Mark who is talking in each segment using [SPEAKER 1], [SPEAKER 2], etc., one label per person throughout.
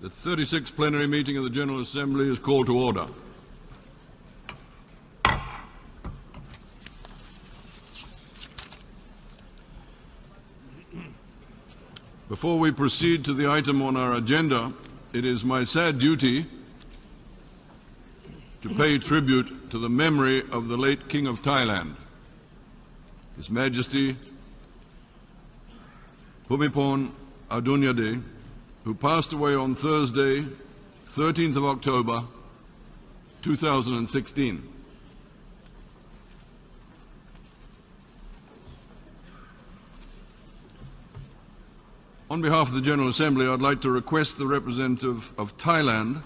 [SPEAKER 1] The 36th plenary meeting of the General Assembly is called to order. Before we proceed to the item on our agenda, it is my sad duty to pay tribute to the memory of the late King of Thailand, His Majesty Bhumibol Adulyadej, who passed away on Thursday, 13th of October, 2016. On behalf of the General Assembly, I'd like to request the representative of Thailand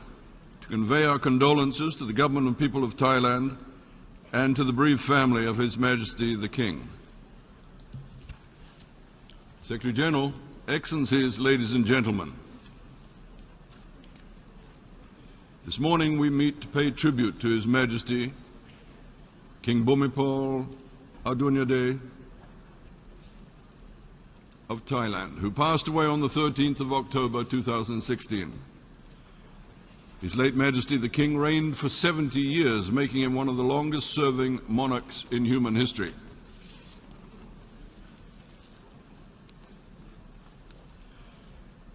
[SPEAKER 1] to convey our condolences to the government and people of Thailand and to the bereaved family of His Majesty the King. Secretary General, Excellencies, ladies and gentlemen, this morning we meet to pay tribute to His Majesty King Bhumibol Adulyadej of Thailand, who passed away on the 13th of October 2016. His late Majesty the King reigned for 70 years, making him one of the longest-serving monarchs in human history.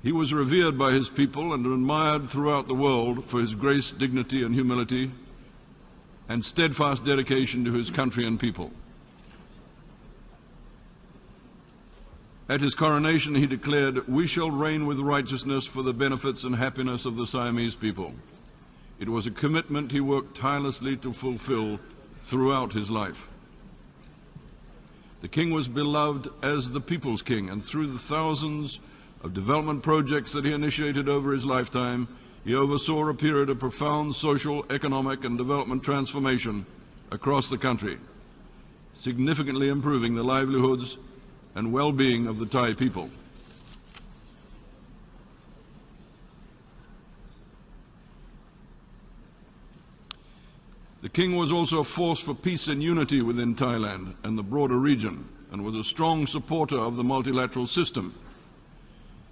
[SPEAKER 1] He was revered by his people and admired throughout the world for his grace, dignity, and humility, and steadfast dedication to his country and people. At his coronation, he declared, "We shall reign with righteousness for the benefits and happiness of the Siamese people." It was a commitment he worked tirelessly to fulfill throughout his life. The king was beloved as the people's king, and through the thousands of development projects that he initiated over his lifetime, he oversaw a period of profound social, economic, and development transformation across the country, significantly improving the livelihoods and well-being of the Thai people. The king was also a force for peace and unity within Thailand and the broader region, and was a strong supporter of the multilateral system.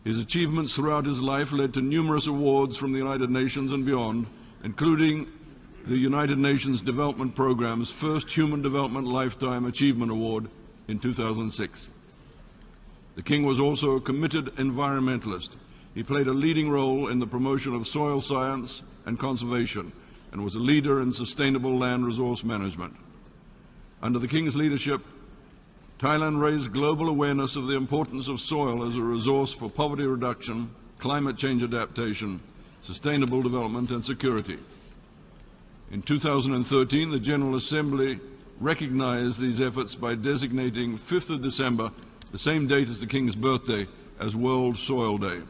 [SPEAKER 1] His achievements throughout his life led to numerous awards from the United Nations and beyond, including the United Nations Development Programme's first Human Development Lifetime Achievement Award in 2006. The king was also a committed environmentalist. He played a leading role in the promotion of soil science and conservation, and was a leader in sustainable land resource management. Under the king's leadership, Thailand raised global awareness of the importance of soil as a resource for poverty reduction, climate change adaptation, sustainable development, and security. In 2013, the General Assembly recognized these efforts by designating 5th of December, the same date as the King's birthday, as World Soil Day,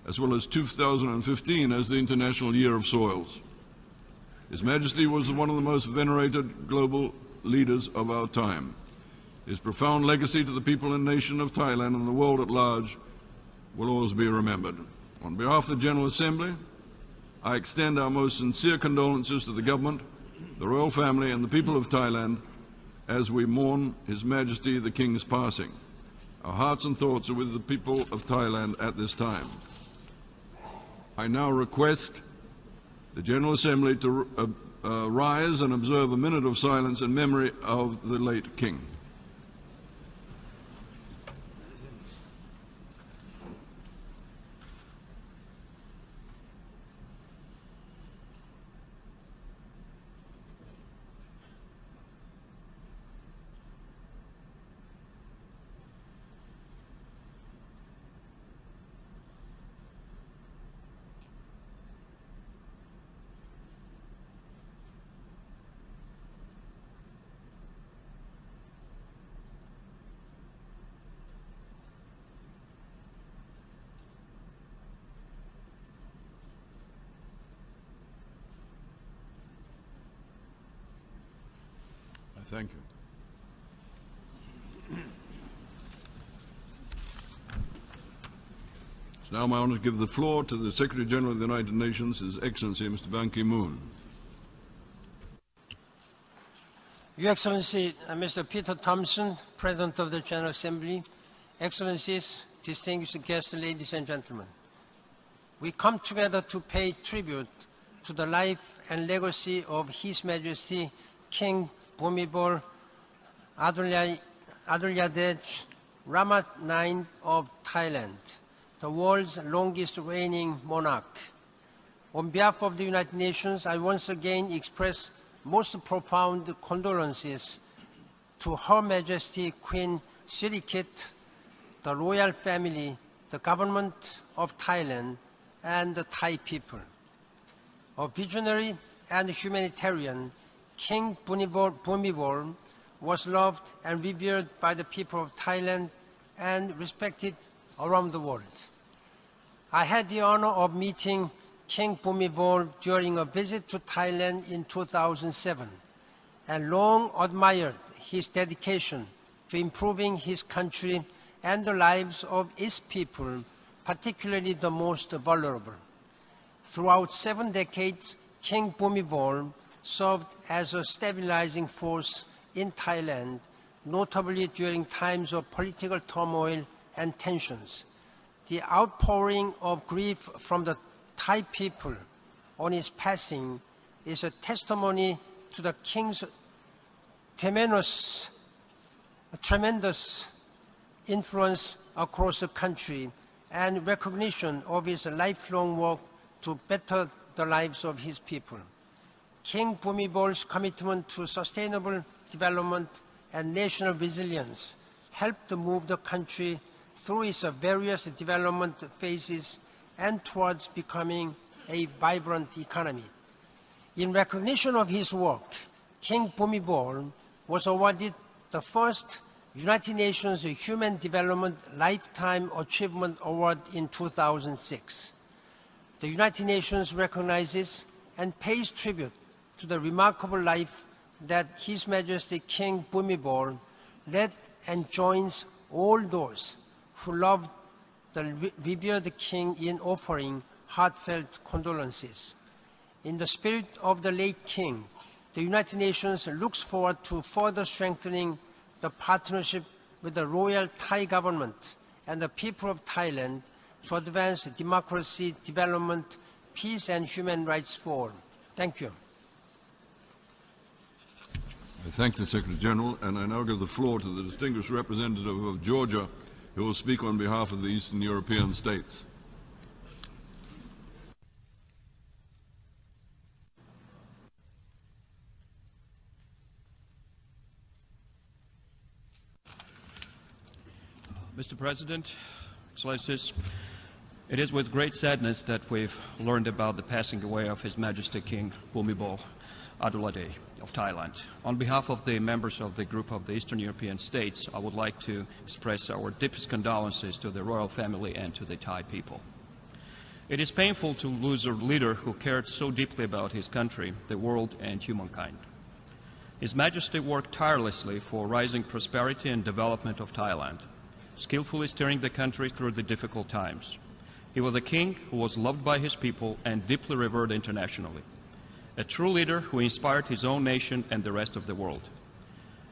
[SPEAKER 1] as well as 2015 as the International Year of Soils. His Majesty was one of the most venerated global leaders of our time. His profound legacy to the people and nation of Thailand and the world at large will always be remembered. On behalf of the General Assembly, I extend our most sincere condolences to the government, the royal family, and the people of Thailand as we mourn His Majesty the King's passing. Our hearts and thoughts are with the people of Thailand at this time. I now request the General Assembly to rise and observe a minute of silence in memory of the late King. Thank you. It's now my honor to give the floor to the Secretary General of the United Nations, His Excellency Mr. Ban Ki-moon.
[SPEAKER 2] Your Excellency, Mr. Peter Thompson, President of the General Assembly, Excellencies, distinguished guests, ladies and gentlemen. we come together to pay tribute to the life and legacy of His Majesty King Bhumibol Adulyadej, Rama IX of Thailand, the world's longest reigning monarch. On behalf of the United Nations, I once again express most profound condolences to Her Majesty Queen Sirikit, the royal family, the government of Thailand, and the Thai people. A visionary and humanitarian, King Bhumibol was loved and revered by the people of Thailand and respected around the world. I had the honor of meeting King Bhumibol during a visit to Thailand in 2007 and long admired his dedication to improving his country and the lives of its people, particularly the most vulnerable. Throughout 7 decades, King Bhumibol served as a stabilizing force in Thailand, notably during times of political turmoil and tensions. The outpouring of grief from the Thai people on his passing is a testimony to the King's tremendous influence across the country and recognition of his lifelong work to better the lives of his people. King Bhumibol's commitment to sustainable development and national resilience helped to move the country through its various development phases and towards becoming a vibrant economy. In recognition of his work, King Bhumibol was awarded the first United Nations Human Development Lifetime Achievement Award in 2006. The United Nations recognizes and pays tribute to the remarkable life that His Majesty King Bhumibol led and joins all those who loved the revered King in offering heartfelt condolences. In the spirit of the late King, the United Nations looks forward to further strengthening the partnership with the Royal Thai government and the people of Thailand to advance democracy, development, peace and human rights for all. Thank you.
[SPEAKER 1] I thank the Secretary General, and I now give the floor to the distinguished representative of Georgia, who will speak on behalf of the Eastern European states.
[SPEAKER 3] Mr. President, Excellencies, it is with great sadness that we've learned about the passing away of His Majesty King Bhumibol Adulyadej of Thailand. On behalf of the members of the group of the Eastern European states, I would like to express our deepest condolences to the royal family and to the Thai people. It is painful to lose a leader who cared so deeply about his country, the world, and humankind. His Majesty worked tirelessly for rising prosperity and development of Thailand, skillfully steering the country through the difficult times. He was a king who was loved by his people and deeply revered internationally, a true leader who inspired his own nation and the rest of the world.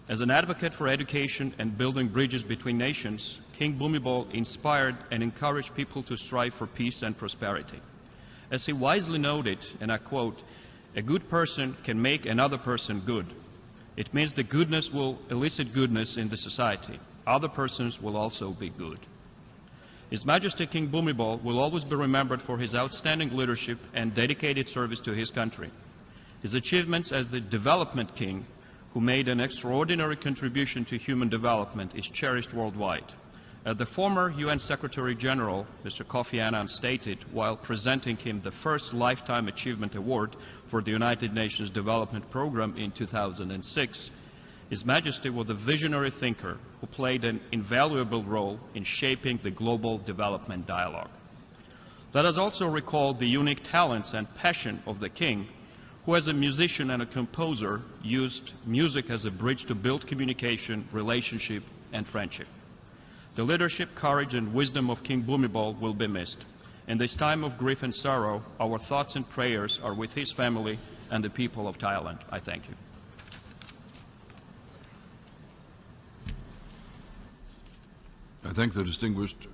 [SPEAKER 3] As an advocate for education and building bridges between nations, King Bhumibol inspired and encouraged people to strive for peace and prosperity. As he wisely noted, and I quote, "A good person can make another person good. It means the goodness will elicit goodness in the society. Other persons will also be good." His Majesty King Bhumibol will always be remembered for his outstanding leadership and dedicated service to his country. His achievements as the development king, who made an extraordinary contribution to human development, is cherished worldwide. As the former UN Secretary General, Mr. Kofi Annan, stated while presenting him the first Lifetime Achievement Award for the United Nations Development Program in 2006, His Majesty was a visionary thinker who played an invaluable role in shaping the global development dialogue. Let us also recall the unique talents and passion of the king, who as a musician and a composer used music as a bridge to build communication, relationship, and friendship. The leadership, courage, and wisdom of King Bhumibol will be missed. In this time of grief and sorrow, our thoughts and prayers are with his family and the people of Thailand. I thank you.
[SPEAKER 1] I thank the distinguished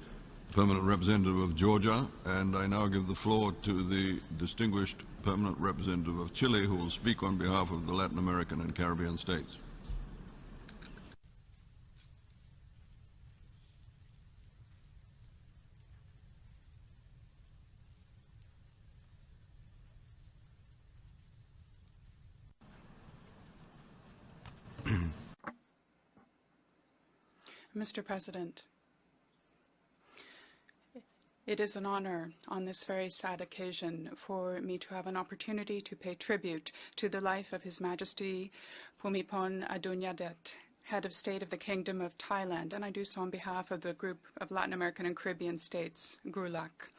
[SPEAKER 1] Permanent Representative of Georgia, and I now give the floor to the distinguished Permanent Representative of Chile, who will speak on behalf of the Latin American and Caribbean states.
[SPEAKER 4] Mr. President, it is an honor on this very sad occasion for me to have an opportunity to pay tribute to the life of His Majesty Bhumibol Adulyadej, Head of State of the Kingdom of Thailand, and I do so on behalf of the group of Latin American and Caribbean states, GRULAC.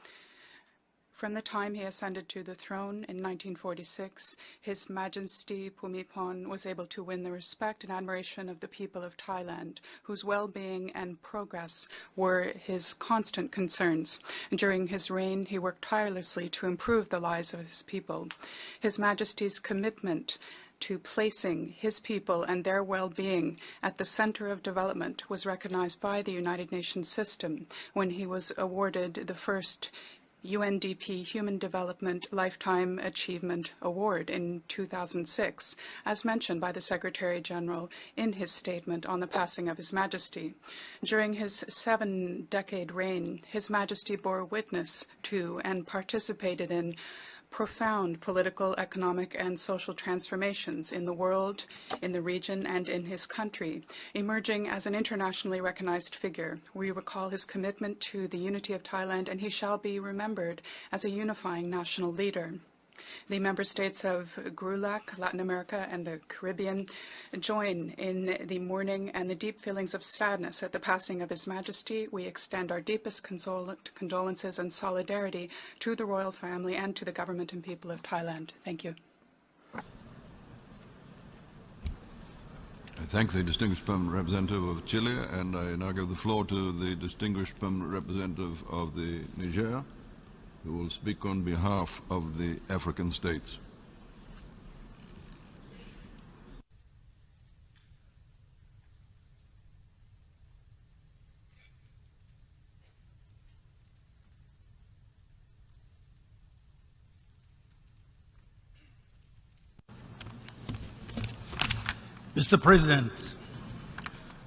[SPEAKER 4] From the time he ascended to the throne in 1946, His Majesty Bhumibol was able to win the respect and admiration of the people of Thailand, whose well-being and progress were his constant concerns. During his reign, he worked tirelessly to improve the lives of his people. His Majesty's commitment to placing his people and their well-being at the center of development was recognized by the United Nations system when he was awarded the first UNDP Human Development Lifetime Achievement Award in 2006, as mentioned by the Secretary-General in his statement on the passing of His Majesty. During his 7-decade reign, His Majesty bore witness to and participated in profound political, economic, and social transformations in the world, in the region, and in his country, emerging as an internationally recognized figure. We recall his commitment to the unity of Thailand, and he shall be remembered as a unifying national leader. The member states of GRULAC, Latin America, and the Caribbean join in the mourning and the deep feelings of sadness at the passing of His Majesty. We extend our deepest condolences and solidarity to the royal family and to the government and people of Thailand. Thank you.
[SPEAKER 1] I thank the distinguished Permanent Representative of Chile, and I now give the floor to the distinguished Permanent Representative of the Niger, who will speak on behalf of the African states.
[SPEAKER 5] Mr. President,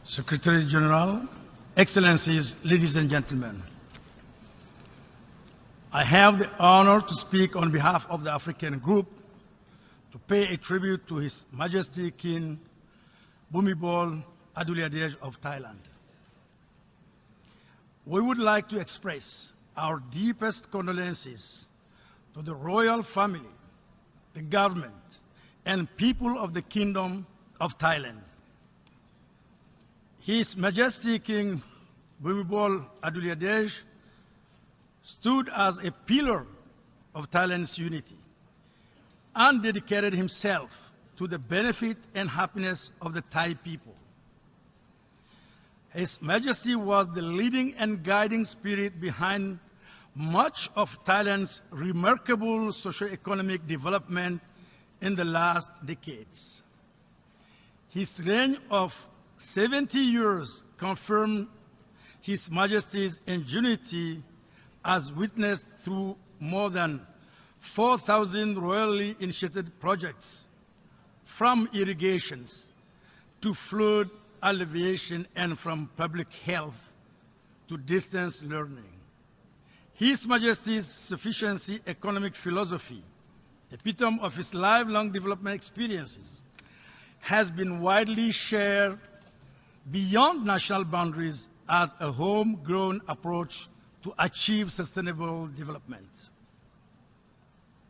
[SPEAKER 5] Secretary General, Excellencies, ladies and gentlemen, I have the honor to speak on behalf of the African group to pay a tribute to His Majesty King Bhumibol Adulyadej of Thailand. We would like to express our deepest condolences to the royal family, the government, and people of the Kingdom of Thailand. His Majesty King Bhumibol Adulyadej stood as a pillar of Thailand's unity and dedicated himself to the benefit and happiness of the Thai people. His Majesty was the leading and guiding spirit behind much of Thailand's remarkable socio-economic development in the last decades. His reign of 70 years confirmed His Majesty's ingenuity as witnessed through more than 4,000 royally initiated projects, from irrigations to flood alleviation and from public health to distance learning. His Majesty's sufficiency economic philosophy, epitome of his lifelong development experiences, has been widely shared beyond national boundaries as a homegrown approach to achieve sustainable development.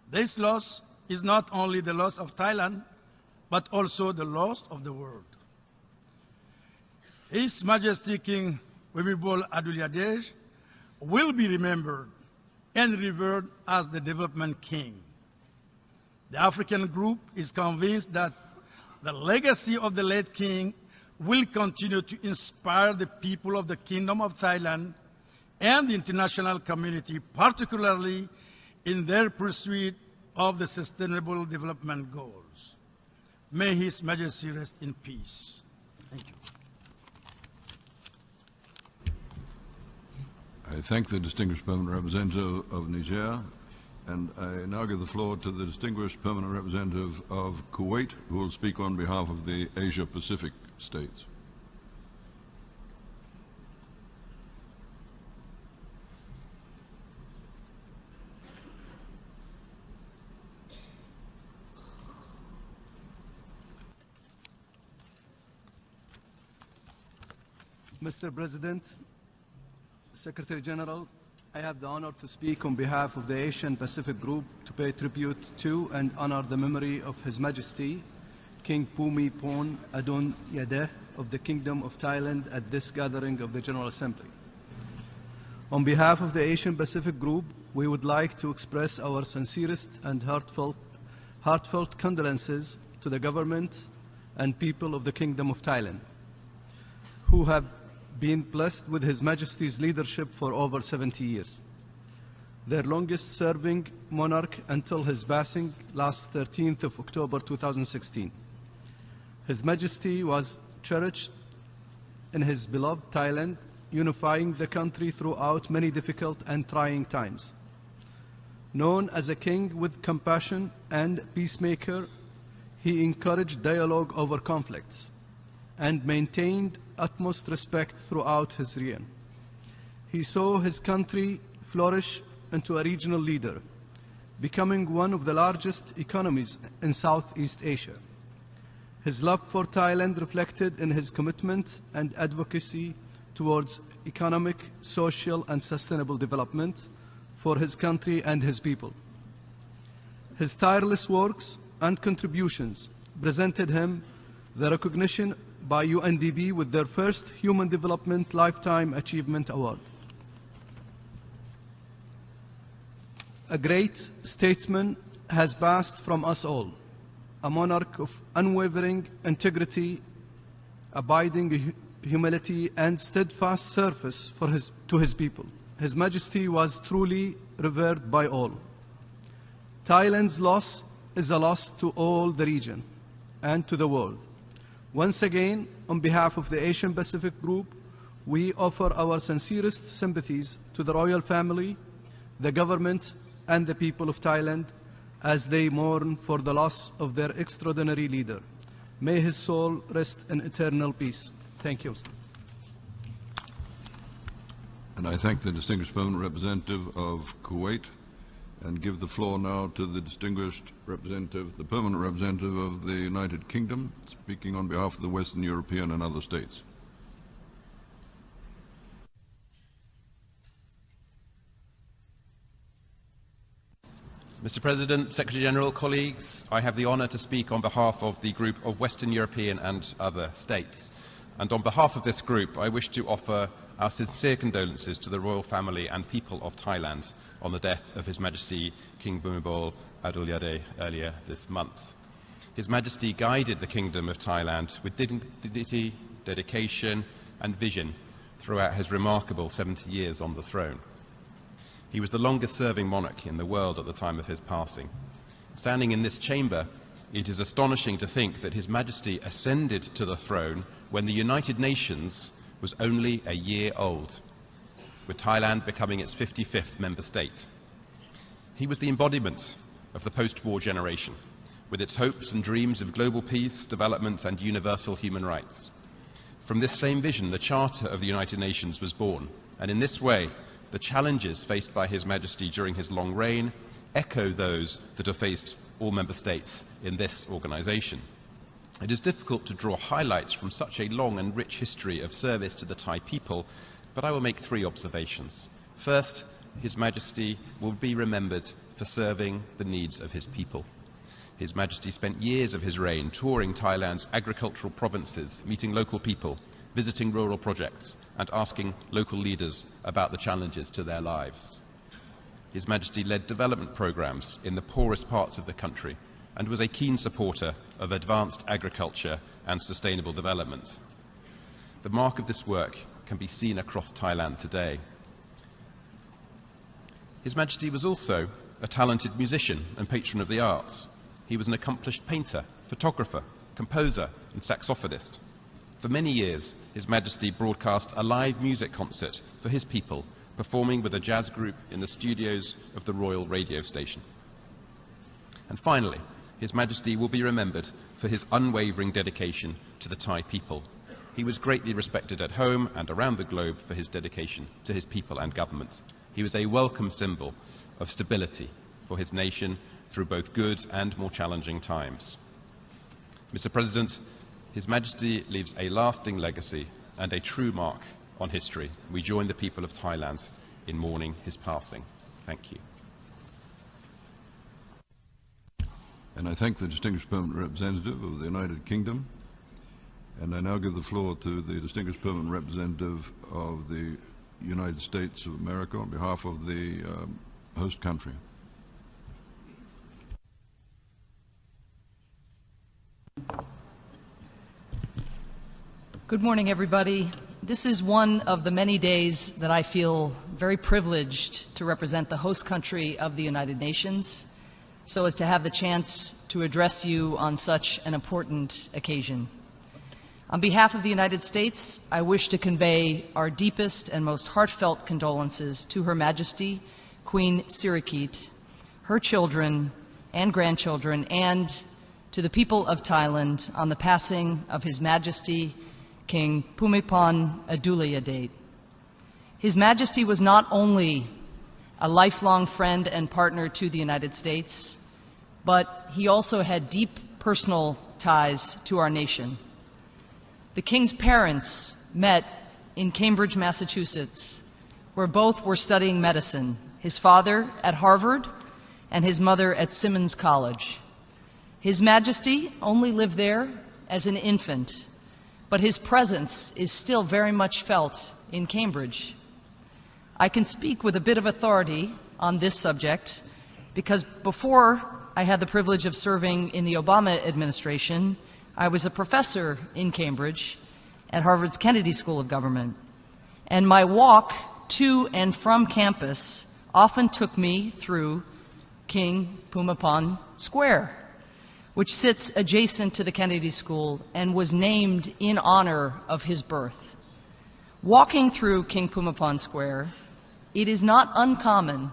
[SPEAKER 5] This loss is not only the loss of Thailand, but also the loss of the world. His Majesty King Bhumibol Adulyadej will be remembered and revered as the development king. The African group is convinced that the legacy of the late king will continue to inspire the people of the Kingdom of Thailand and the international community, particularly in their pursuit of the Sustainable Development Goals. May His Majesty rest in peace. Thank you.
[SPEAKER 1] I thank the distinguished permanent representative of Niger, and I now give the floor to the distinguished permanent representative of Kuwait, who will speak on behalf of the Asia-Pacific states.
[SPEAKER 6] Mr. President, Secretary General, I have the honor to speak on behalf of the Asian Pacific Group to pay tribute to and honor the memory of His Majesty King Bhumibol Adulyadej of the Kingdom of Thailand at this gathering of the General Assembly. On behalf of the Asian Pacific Group, we would like to express our sincerest and heartfelt condolences to the government and people of the Kingdom of Thailand, who have been blessed with His Majesty's leadership for over 70 years. Their longest-serving monarch until his passing last 13th of October 2016. His Majesty was cherished in his beloved Thailand, unifying the country throughout many difficult and trying times. Known as a king with compassion and peacemaker, he encouraged dialogue over conflicts and maintained utmost respect throughout his reign. He saw his country flourish into a regional leader, becoming one of the largest economies in Southeast Asia. His love for Thailand reflected in his commitment and advocacy towards economic, social, and sustainable development for his country and his people. His tireless works and contributions presented him the recognition by UNDP with their first Human Development Lifetime Achievement Award. A great statesman has passed from us all, a monarch of unwavering integrity, abiding humility, and steadfast service to his people. His Majesty was truly revered by all. Thailand's loss is a loss to all the region and to the world. Once again, on behalf of the Asian Pacific Group, we offer our sincerest sympathies to the royal family, the government, and the people of Thailand as they mourn for the loss of their extraordinary leader. May his soul rest in eternal peace. Thank you.
[SPEAKER 1] And I thank the distinguished permanent representative of Kuwait and give the floor now to the distinguished representative, the permanent representative of the United Kingdom, speaking on behalf of the Western European and other states.
[SPEAKER 7] Mr. President, Secretary General, colleagues, I have the honour to speak on behalf of the group of Western European and other states. And on behalf of this group, I wish to offer our sincere condolences to the royal family and people of Thailand on the death of His Majesty King Bhumibol Adulyadej earlier this month. His Majesty guided the Kingdom of Thailand with dignity, dedication and vision throughout his remarkable 70 years on the throne. He was the longest-serving monarch in the world at the time of his passing. Standing in this chamber, it is astonishing to think that His Majesty ascended to the throne when the United Nations was only a year old, with Thailand becoming its 55th member state. He was the embodiment of the post-war generation, with its hopes and dreams of global peace, development and universal human rights. From this same vision, the Charter of the United Nations was born, and in this way, the challenges faced by His Majesty during his long reign echo those that have faced all member states in this organisation. It is difficult to draw highlights from such a long and rich history of service to the Thai people, but I will make three observations. First, His Majesty will be remembered for serving the needs of his people. His Majesty spent years of his reign touring Thailand's agricultural provinces, meeting local people, visiting rural projects, and asking local leaders about the challenges to their lives. His Majesty led development programs in the poorest parts of the country and was a keen supporter of advanced agriculture and sustainable development. The mark of this work can be seen across Thailand today. His Majesty was also a talented musician and patron of the arts. He was an accomplished painter, photographer, composer, and saxophonist. For many years, His Majesty broadcast a live music concert for his people performing with a jazz group in the studios of the Royal Radio Station. And finally, His Majesty will be remembered for his unwavering dedication to the Thai people. He was greatly respected at home and around the globe for his dedication to his people and government. He was a welcome symbol of stability for his nation through both good and more challenging times. Mr. President, His Majesty leaves a lasting legacy and a true mark on history. We join the people of Thailand in mourning his passing. Thank you.
[SPEAKER 1] And I thank the distinguished permanent representative of the United Kingdom. And I now give the floor to the distinguished permanent representative of the United States of America on behalf of the host country.
[SPEAKER 8] Good morning, everybody. This is one of the many days that I feel very privileged to represent the host country of the United Nations, so as to have the chance to address you on such an important occasion. On behalf of the United States, I wish to convey our deepest and most heartfelt condolences to Her Majesty, Queen Sirikit, her children and grandchildren, and to the people of Thailand on the passing of His Majesty, King Bhumibol Adulyadej. His Majesty was not only a lifelong friend and partner to the United States, but he also had deep personal ties to our nation. The King's parents met in Cambridge, Massachusetts, where both were studying medicine, his father at Harvard and his mother at Simmons College. His Majesty only lived there as an infant, but his presence is still very much felt in Cambridge. I can speak with a bit of authority on this subject because before I had the privilege of serving in the Obama administration, I was a professor in Cambridge at Harvard's Kennedy School of Government. And my walk to and from campus often took me through King Bhumibol Square, which sits adjacent to the Kennedy School and was named in honor of his birth. Walking through King Bhumibol Square, it is not uncommon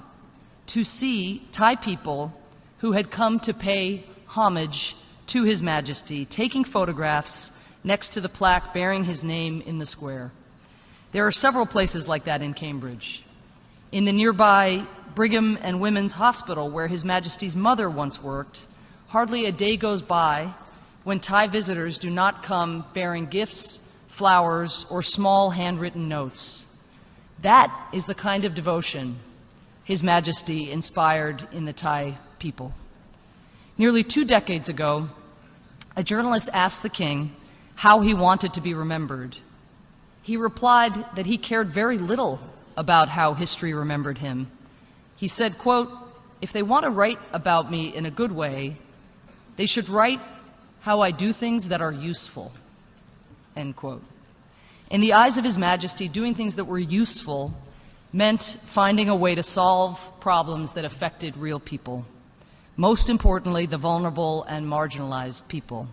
[SPEAKER 8] to see Thai people who had come to pay homage to His Majesty, taking photographs next to the plaque bearing his name in the square. There are several places like that in Cambridge. In the nearby Brigham and Women's Hospital, where His Majesty's mother once worked, hardly a day goes by when Thai visitors do not come bearing gifts, flowers, or small handwritten notes. That is the kind of devotion His Majesty inspired in the Thai people. Nearly 2 decades ago, a journalist asked the King how he wanted to be remembered. He replied that he cared very little about how history remembered him. He said, quote, "If they want to write about me in a good way, they should write how I do things that are useful," end quote. In the eyes of His Majesty, doing things that were useful meant finding a way to solve problems that affected real people, most importantly, the vulnerable and marginalized people.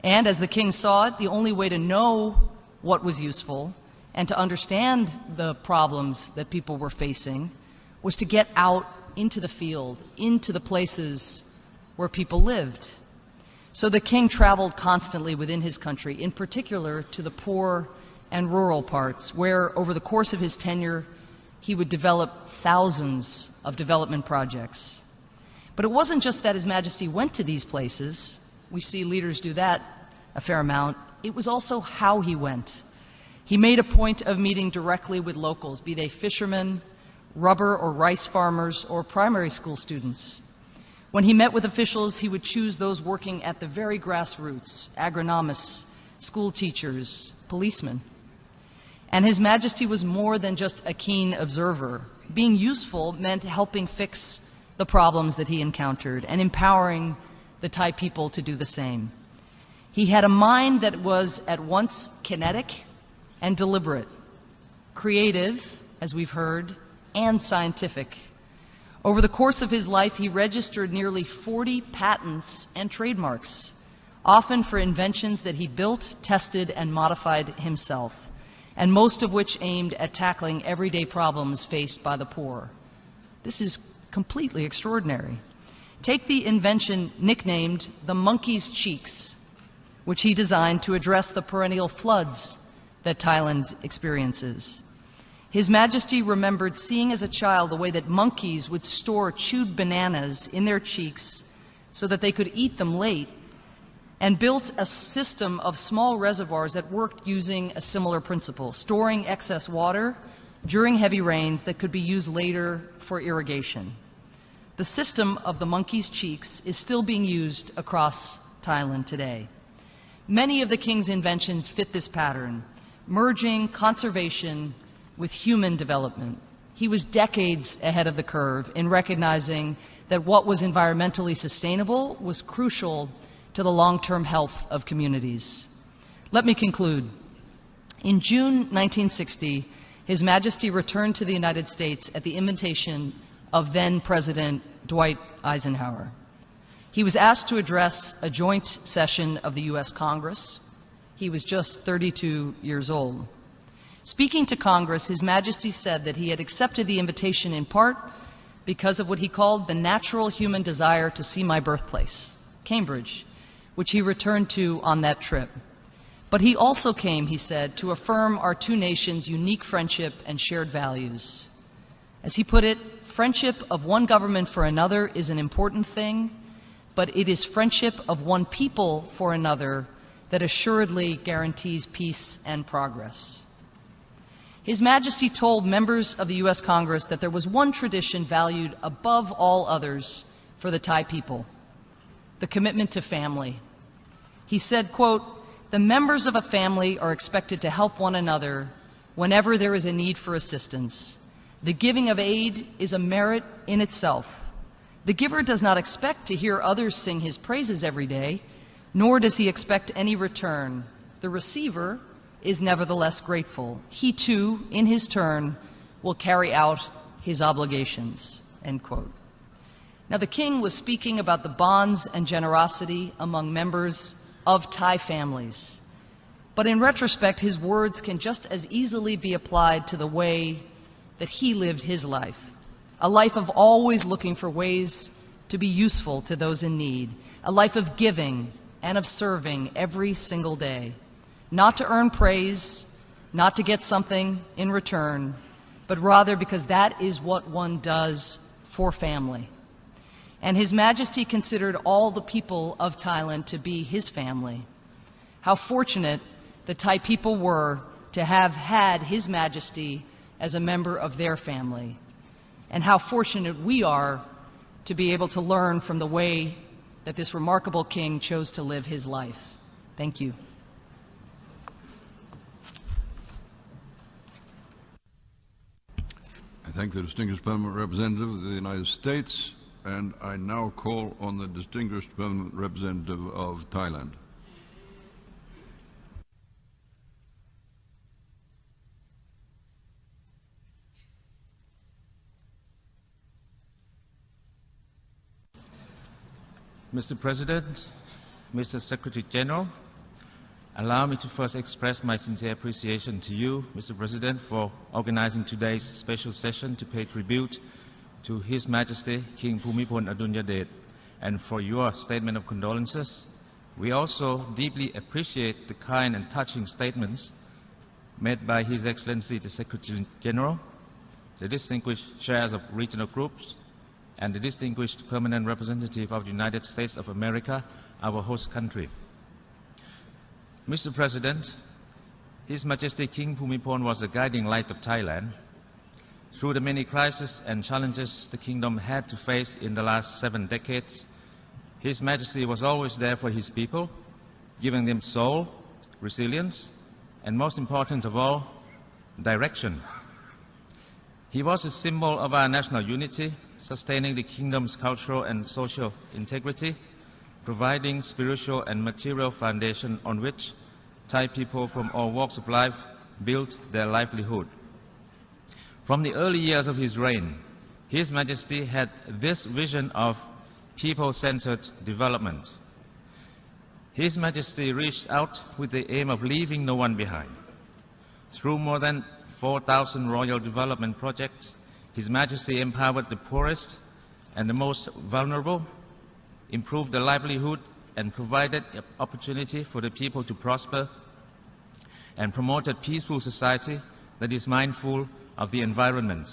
[SPEAKER 8] And as the King saw it, the only way to know what was useful and to understand the problems that people were facing was to get out into the field, into the places where people lived. So the King traveled constantly within his country, in particular to the poor and rural parts, where over the course of his tenure, he would develop thousands of development projects. But it wasn't just that His Majesty went to these places. We see leaders do that a fair amount. It was also how he went. He made a point of meeting directly with locals, be they fishermen, rubber or rice farmers, or primary school students. When he met with officials, he would choose those working at the very grassroots, agronomists, school teachers, policemen. And His Majesty was more than just a keen observer. Being useful meant helping fix the problems that he encountered and empowering the Thai people to do the same. He had a mind that was at once kinetic and deliberate, creative, as we've heard, and scientific. Over the course of his life, he registered nearly 40 patents and trademarks, often for inventions that he built, tested, and modified himself. and most of which aimed at tackling everyday problems faced by the poor. This is completely extraordinary. Take the invention nicknamed the monkey's cheeks, which he designed to address the perennial floods that Thailand experiences. His Majesty remembered seeing as a child the way that monkeys would store chewed bananas in their cheeks so that they could eat them late, and built a system of small reservoirs that worked using a similar principle, storing excess water during heavy rains that could be used later for irrigation. The system of the monkey's cheeks is still being used across Thailand today. Many of the King's inventions fit this pattern, merging conservation with human development. He was decades ahead of the curve in recognizing that what was environmentally sustainable was crucial to the long-term health of communities. Let me conclude. In June 1960, His Majesty returned to the United States at the invitation of then-President Dwight Eisenhower. He was asked to address a joint session of the U.S. Congress. He was just 32 years old. Speaking to Congress, His Majesty said that he had accepted the invitation in part because of what he called the natural human desire to see my birthplace, Cambridge, which he returned to on that trip. But he also came, he said, to affirm our two nations' unique friendship and shared values. As he put it, friendship of one government for another is an important thing, but it is friendship of one people for another that assuredly guarantees peace and progress. His Majesty told members of the U.S. Congress that there was one tradition valued above all others for the Thai people, the commitment to family. He said, quote, "The members of a family are expected to help one another whenever there is a need for assistance. The giving of aid is a merit in itself. The giver does not expect to hear others sing his praises every day, nor does he expect any return. The receiver is nevertheless grateful. He too, in his turn, will carry out his obligations." End quote. Now, the King was speaking about the bonds and generosity among members of Thai families. But in retrospect, his words can just as easily be applied to the way that he lived his life, a life of always looking for ways to be useful to those in need, a life of giving and of serving every single day, not to earn praise, not to get something in return, but rather because that is what one does for family. And His Majesty considered all the people of Thailand to be his family. How fortunate the Thai people were to have had His Majesty as a member of their family. And how fortunate we are to be able to learn from the way that this remarkable king chose to live his life. Thank you.
[SPEAKER 1] I thank the distinguished permanent representative of the United States, and I now call on the distinguished permanent representative of Thailand.
[SPEAKER 9] Mr. President, Mr. Secretary General, allow me to first express my sincere appreciation to you, Mr. President, for organizing today's special session to pay tribute to His Majesty King Bhumibol Adulyadej, and for your statement of condolences. We also deeply appreciate the kind and touching statements made by His Excellency the Secretary General, the distinguished chairs of regional groups, and the distinguished permanent representative of the United States of America, our host country. Mr. President, His Majesty King Bhumibol was the guiding light of Thailand. Through the many crises and challenges the kingdom had to face in the last 7 decades, His Majesty was always there for his people, giving them soul, resilience, and most important of all, direction. He was a symbol of our national unity, sustaining the kingdom's cultural and social integrity, providing spiritual and material foundation on which Thai people from all walks of life built their livelihood. From the early years of his reign, His Majesty had this vision of people-centered development. His Majesty reached out with the aim of leaving no one behind. Through more than 4,000 royal development projects, His Majesty empowered the poorest and the most vulnerable, improved the livelihood and provided opportunity for the people to prosper, and promoted peaceful society that is mindful of the environment.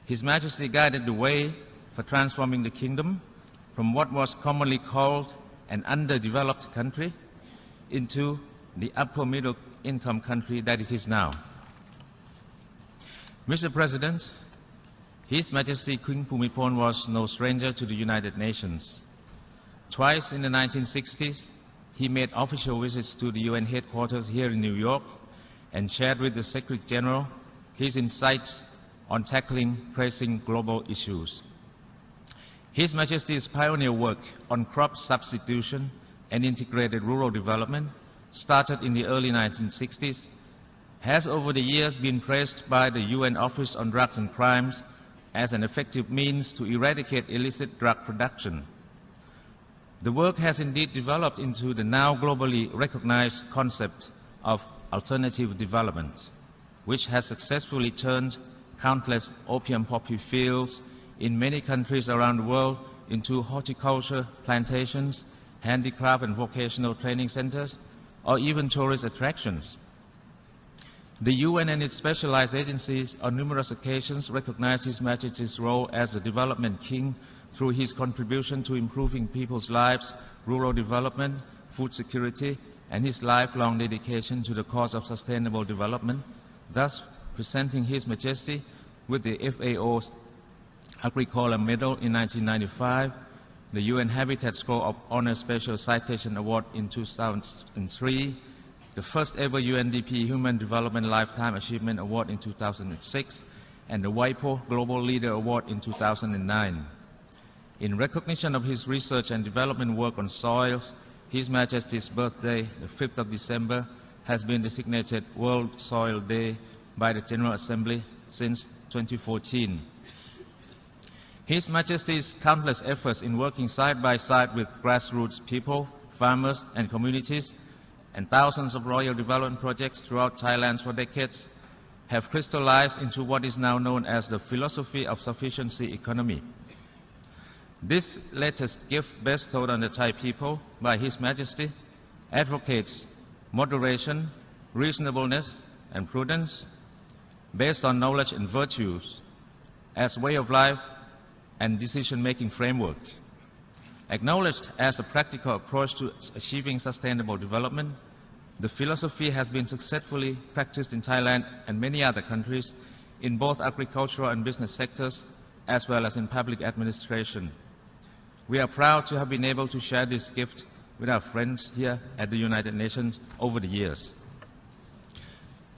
[SPEAKER 9] His Majesty guided the way for transforming the kingdom from what was commonly called an underdeveloped country into the upper middle income country that it is now. Mr. President, His Majesty King Bhumibol was no stranger to the United Nations. Twice in the 1960s, he made official visits to the UN headquarters here in New York and shared with the Secretary General his insights on tackling pressing global issues. His Majesty's pioneer work on crop substitution and integrated rural development, started in the early 1960s, has over the years been praised by the UN Office on Drugs and Crimes as an effective means to eradicate illicit drug production. The work has indeed developed into the now globally recognized concept of alternative development, which has successfully turned countless opium poppy fields in many countries around the world into horticulture plantations, handicraft and vocational training centers, or even tourist attractions. The UN and its specialized agencies on numerous occasions recognized His Majesty's role as a development king through his contribution to improving people's lives, rural development, food security, and his lifelong dedication to the cause of sustainable development, thus presenting His Majesty with the FAO's Agricola Medal in 1995, the UN Habitat Scroll of Honor Special Citation Award in 2003, the first ever UNDP Human Development Lifetime Achievement Award in 2006, and the WIPO Global Leader Award in 2009. In recognition of his research and development work on soils, His Majesty's birthday, the 5th of December, has been designated World Soil Day by the General Assembly since 2014. His Majesty's countless efforts in working side by side with grassroots people, farmers and communities, and thousands of royal development projects throughout Thailand for decades have crystallized into what is now known as the philosophy of sufficiency economy. This latest gift bestowed on the Thai people by His Majesty advocates moderation, reasonableness, and prudence based on knowledge and virtues as way of life and decision-making framework. Acknowledged as a practical approach to achieving sustainable development, the philosophy has been successfully practiced in Thailand and many other countries in both agricultural and business sectors, as well as in public administration. We are proud to have been able to share this gift with our friends here at the United Nations over the years.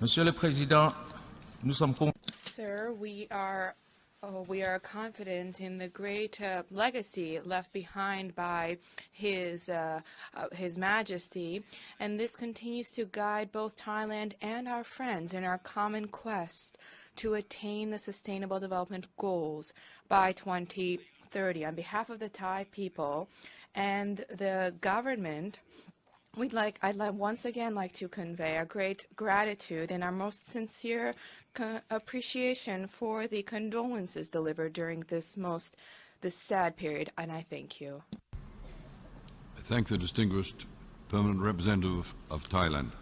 [SPEAKER 9] Monsieur le Président, nous sommes
[SPEAKER 10] Sir, we are confident in the great legacy left behind by His Majesty, and this continues to guide both Thailand and our friends in our common quest to attain the Sustainable Development Goals by 2030. On behalf of the Thai people and the government, I'd once again like to convey our great gratitude and our most sincere appreciation for the condolences delivered during this sad period, and I thank you.
[SPEAKER 1] I thank the distinguished permanent representative of Thailand.